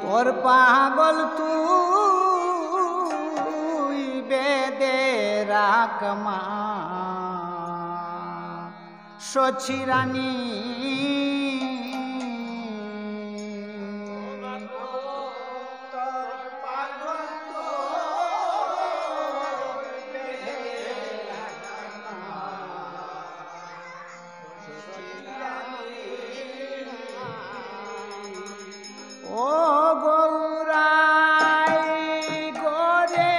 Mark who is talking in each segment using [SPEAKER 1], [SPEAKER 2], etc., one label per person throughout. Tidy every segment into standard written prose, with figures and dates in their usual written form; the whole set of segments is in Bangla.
[SPEAKER 1] তোর পাগল তুই বেদে রাকমা সচি রানী ও গৌরাই গোরে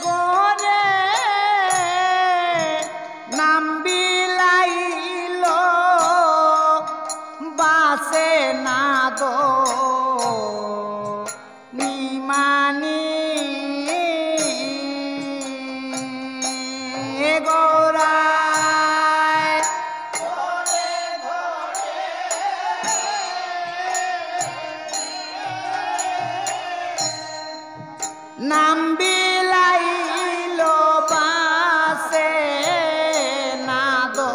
[SPEAKER 1] গোরে নাম বিলাইল বাসে না দো নিমানি গৌরাই নাম বিলাইল বাসে না দো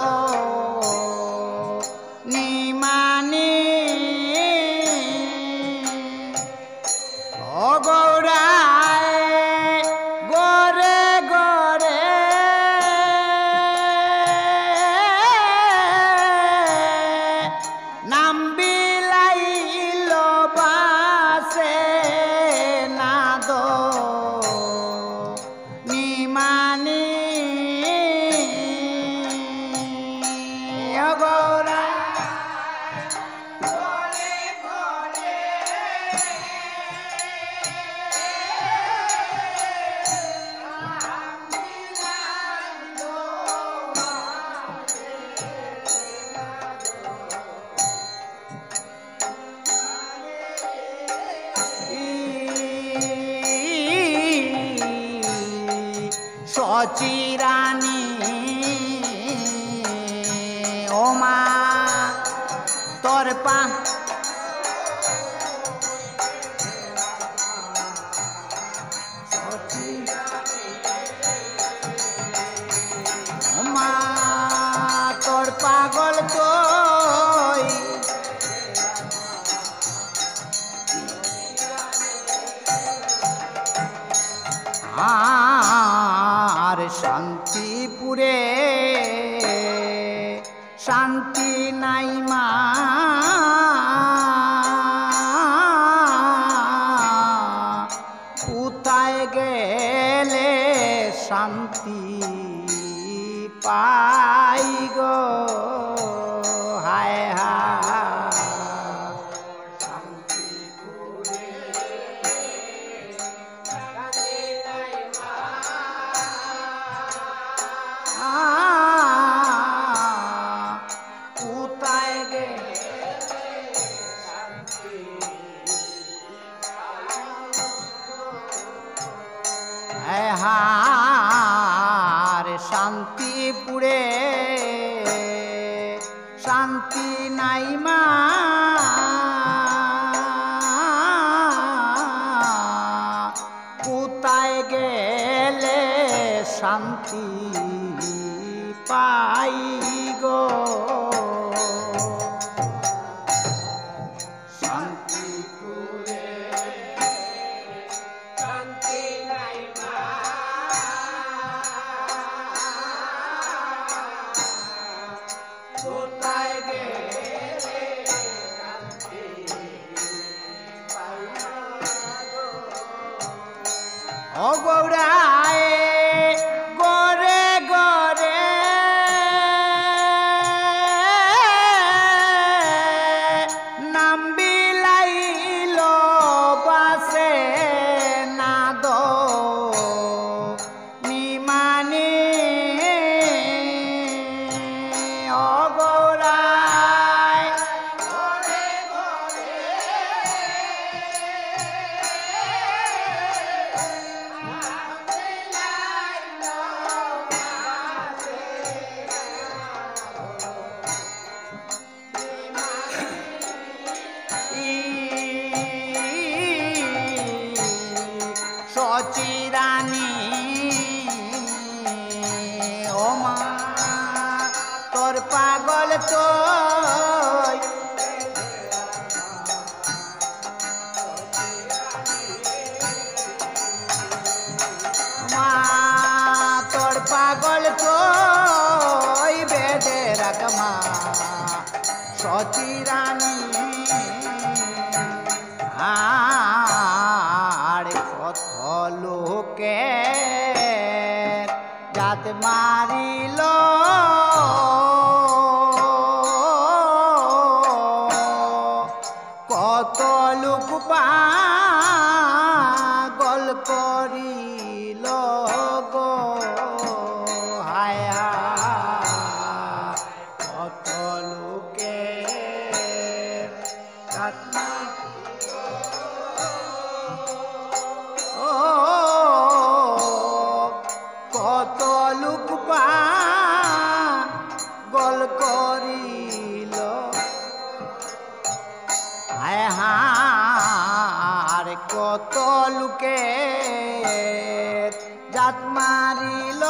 [SPEAKER 1] নিমানি ও গৌরাই গোরে গোরে নাম বিলাইল বাসে না দো নিমানি ও গৌরাই সচি রানী ও মা তোর পা ও মা তোর পাগল তুই আর শান্তিপুরে শান্তি নাই মা কোথায় গেলে শান্তি পাই গো হায় হায় কোথায় গেলে হার শান্তিপুরে শান্তি নাই মা কোথায় গেলে শান্তি পাই গো শান্তিপুরে শান্তি নাই মা কোথায় গেলে শান্তি পাই গো ও গৌরাই গোরে গোরে নাম বিলাইল বাসে না দো নিমানি ও গৌরাই গোরে গোরে সচি রানী ও মা তোর পাগল তুই জাত মারিল কত লোক পাগল করিল গো হায়া কত লোকে কত লোক পাগল করিল হায় হার কত লোকে জাত মারিল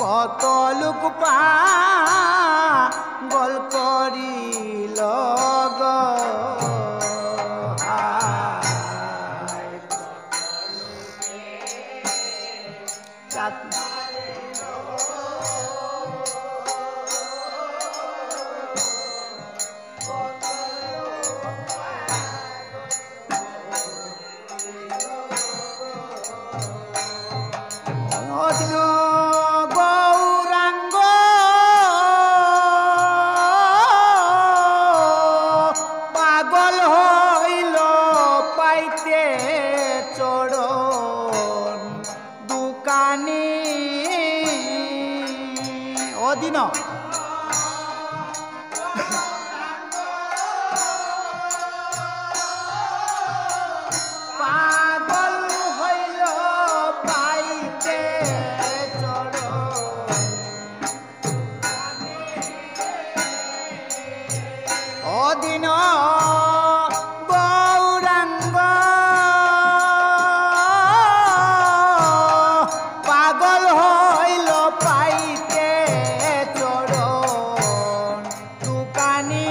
[SPEAKER 1] কত লোক পাগল করিল গো গৌরাঙ্গ পাগল হইল পাইতে চরণ দুকানি অদিন পাগল হইল পাইতে অদিন গৌরাঙ্গ পাগল হইল পাইতে চরণ দুকানি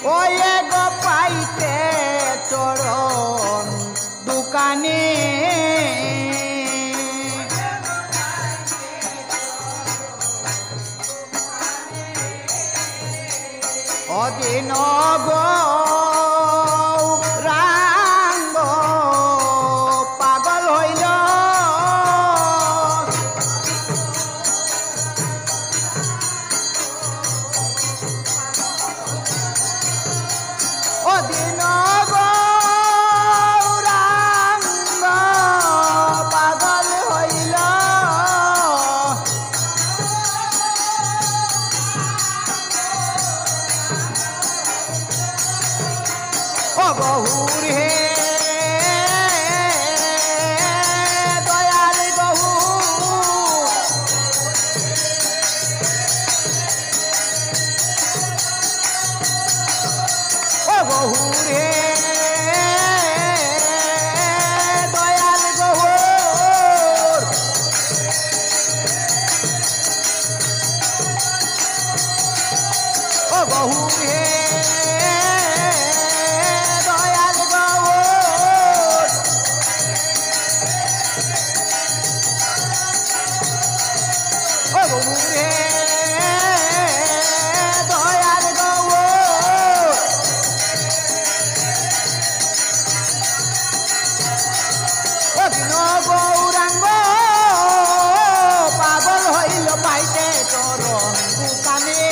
[SPEAKER 1] ওয়ে গো পাইতে চরণ দুকানি অদিন গৌরাঙ্গ পাগল হইল অদিন গৌরাঙ্গ পাগল হইল বহুর হে দয়াল বহু বহুর হে দয়াল বহুর বহুর হে দয়াল গৌর অদিন গৌরাঙ্গ পাগল হইল পাইতে চরণ দুকানে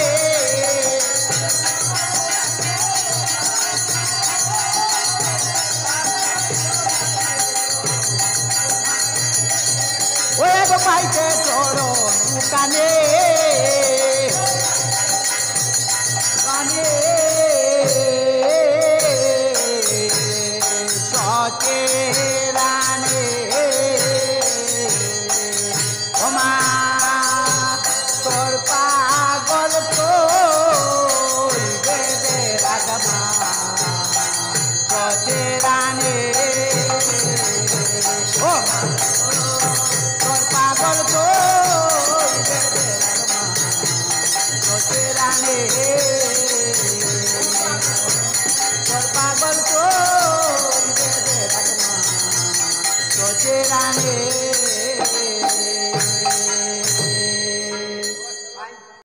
[SPEAKER 1] ওয়ে গো পাইতে চরণ দুকানে রে